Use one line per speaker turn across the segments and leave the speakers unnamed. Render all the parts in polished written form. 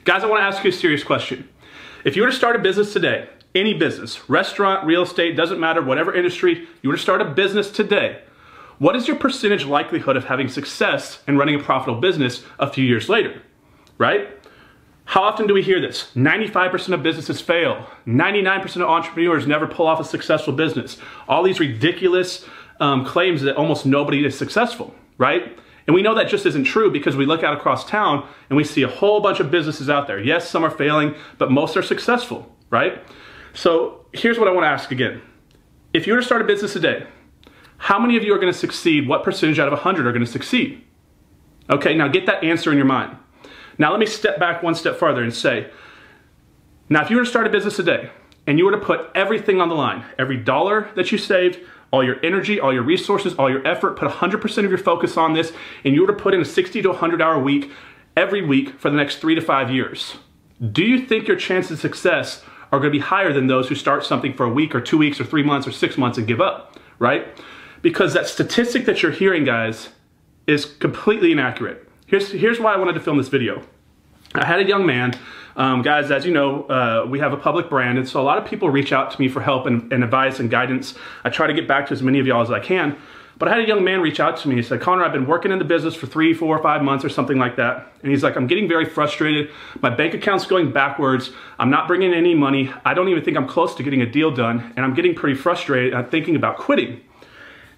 Guys, I want to ask you a serious question. If you were to start a business today, any business, restaurant, real estate, doesn't matter, whatever industry, you were to start a business today, what is your percentage likelihood of having success and running a profitable business a few years later, right? How often do we hear this? 95% of businesses fail. 99% of entrepreneurs never pull off a successful business. All these ridiculous claims that almost nobody is successful, right? And we know that just isn't true because we look out across town and we see a whole bunch of businesses out there. Yes, some are failing, but most are successful, right? So here's what I want to ask again. If you were to start a business today, how many of you are going to succeed? What percentage out of 100 are going to succeed? Okay, now get that answer in your mind. Now let me step back one step farther and say, now if you were to start a business today and you were to put everything on the line, every dollar that you saved, all your energy, all your resources, all your effort, put 100% of your focus on this, and you were to put in a 60 to 100 hour week every week for the next 3 to 5 years, do you think your chances of success are going to be higher than those who start something for a week or 2 weeks or 3 months or 6 months and give up, right? Because that statistic that you're hearing, guys, is completely inaccurate. Here's why I wanted to film this video. I had a young man, guys, as you know, we have a public brand, and so a lot of people reach out to me for help and advice and guidance. I try to get back to as many of y'all as I can, but I had a young man reach out to me. He said, Connor, I've been working in the business for 3, 4, 5 months or something like that. And he's like, I'm getting very frustrated. My bank account's going backwards. I'm not bringing in any money. I don't even think I'm close to getting a deal done, and I'm getting pretty frustrated. I'm thinking about quitting.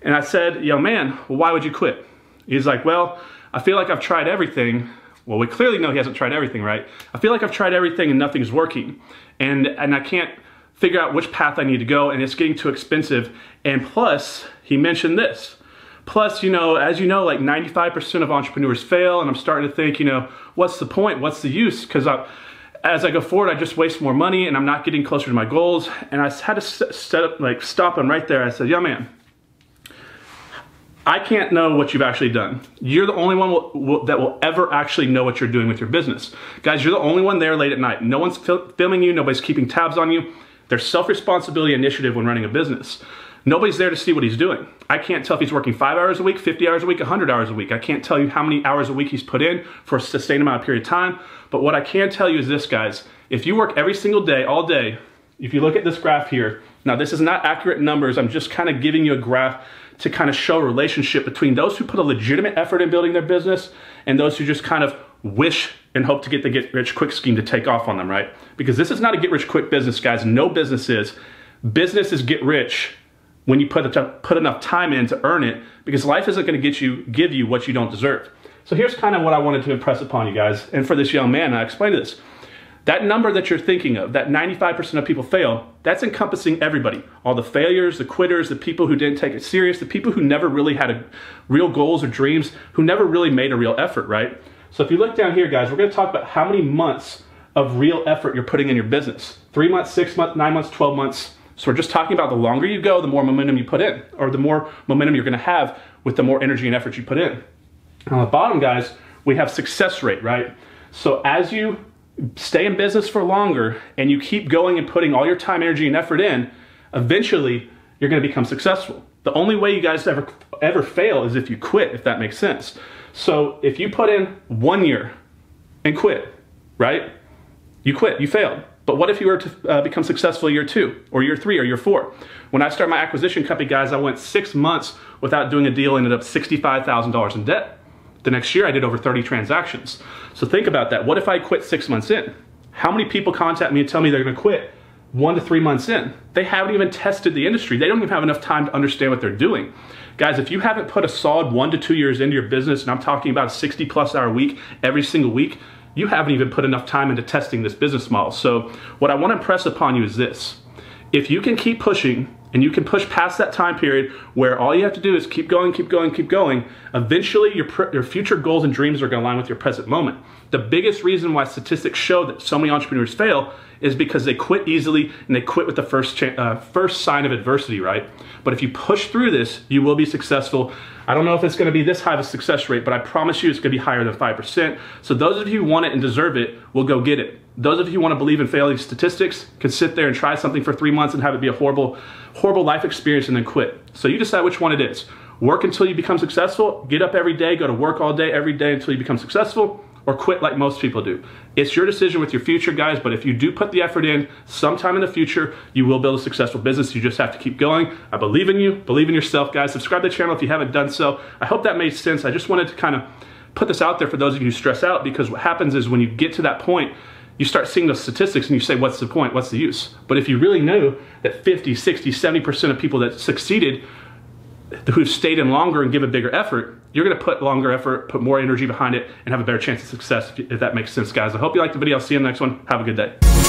And I said, young man, well, why would you quit? He's like, well, I feel like I've tried everything. Well, we clearly know he hasn't tried everything, right? I feel like I've tried everything and nothing's working. And I can't figure out which path I need to go, and it's getting too expensive. And plus, he mentioned this. Plus, you know, as you know, like 95% of entrepreneurs fail, and I'm starting to think, you know, what's the point? What's the use? Because as I go forward, I just waste more money and I'm not getting closer to my goals. And I had to stop him right there. I said, young man, I can't know what you've actually done. You're the only one that will ever actually know what you're doing with your business. Guys, you're the only one there late at night. No one's filming you. Nobody's keeping tabs on you. There's self-responsibility initiative when running a business. Nobody's there to see what he's doing. I can't tell if he's working 5 hours a week, 50 hours a week, 100 hours a week. I can't tell you how many hours a week he's put in for a sustained amount of period of time. But what I can tell you is this, guys. If you work every single day, all day, if you look at this graph here, now this is not accurate numbers. I'm just kind of giving you a graph to kind of show a relationship between those who put a legitimate effort in building their business and those who just kind of wish and hope to get the get-rich-quick scheme to take off on them, right? Because this is not a get-rich-quick business, guys. No business is. Business is get rich when you put enough time in to earn it, because life isn't going to give you what you don't deserve. So here's kind of what I wanted to impress upon you guys. And for this young man, I explained this. That number that you're thinking of, that 95% of people fail, that's encompassing everybody. All the failures, the quitters, the people who didn't take it serious, the people who never really had real goals or dreams, who never really made a real effort, right? So if you look down here, guys, we're gonna talk about how many months of real effort you're putting in your business. 3 months, 6 months, 9 months, 12 months. So we're just talking about the longer you go, the more momentum you put in, or the more momentum you're gonna have with the more energy and effort you put in. On the bottom, guys, we have success rate, right? So as you stay in business for longer and you keep going and putting all your time, energy, and effort in, eventually you're gonna become successful. The only way you guys ever fail is if you quit, if that makes sense. So if you put in 1 year and quit, right? You quit, you failed. But what if you were to become successful year 2 or year 3 or year 4? When I started my acquisition company, guys, I went 6 months without doing a deal, ended up $65,000 in debt. The next year I did over 30 transactions. So think about that. What if I quit 6 months in? How many people contact me and tell me they're gonna quit 1 to 3 months in? They haven't even tested the industry. They don't even have enough time to understand what they're doing. Guys, if you haven't put a solid 1 to 2 years into your business, and I'm talking about a 60+ hour week every single week, you haven't even put enough time into testing this business model. So what I wanna impress upon you is this. If you can keep pushing, and you can push past that time period where all you have to do is keep going, keep going, keep going, eventually your future goals and dreams are gonna align with your present moment. The biggest reason why statistics show that so many entrepreneurs fail is because they quit easily and they quit with the first sign of adversity, right? But if you push through this, you will be successful. I don't know if it's gonna be this high of a success rate, but I promise you it's gonna be higher than 5%. So those of you who want it and deserve it will go get it. Those of you who want to believe in failing statistics can sit there and try something for 3 months and have it be a horrible life experience and then quit. So you decide which one it is. Work until you become successful, get up every day, go to work all day, every day until you become successful, or quit like most people do. It's your decision with your future, guys, but if you do put the effort in, sometime in the future, you will build a successful business. You just have to keep going. I believe in you. Believe in yourself, guys. Subscribe to the channel if you haven't done so. I hope that made sense. I just wanted to kind of put this out there for those of you who stress out, because what happens is when you get to that point, you start seeing those statistics and you say, what's the point? What's the use? But if you really knew that 50, 60, 70% of people that succeeded, who've stayed in longer and give a bigger effort, you're gonna put longer effort, put more energy behind it, and have a better chance of success, if that makes sense, guys. I hope you liked the video. I'll see you in the next one. Have a good day.